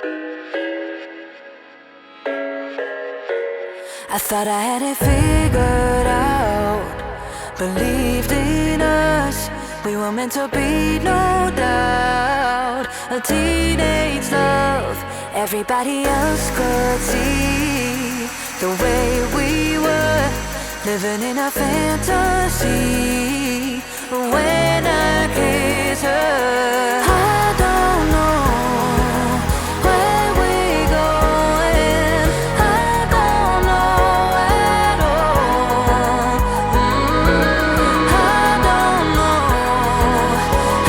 I thought I had it figured out, believed in us, we were meant to be, no doubt. A teenage love, everybody else could see the way we were, living in a fantasy. When I kiss her, I don't know where we're going, I don't know at all. I don't know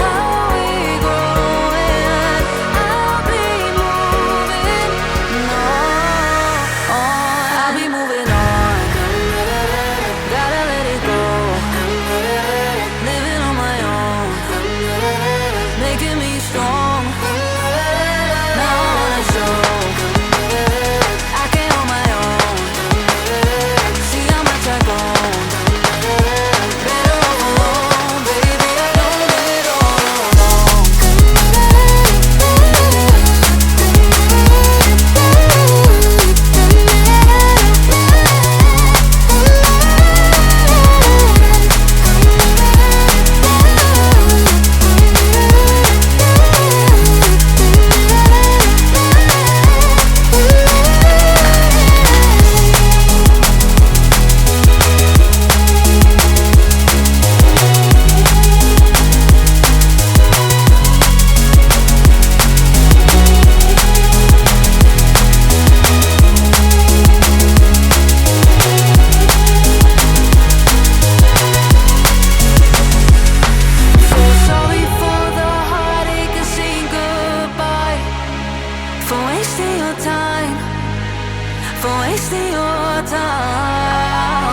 how we're growing, I'll be moving on, I'll be moving on. Gotta let it go, living on my own, making me strong. Now I wanna show I can hold my own. See how much I've grown. Better off alone, baby, I know it all along. Sorry for the heartache and saying goodbye, for wasting your time, for wasting your time.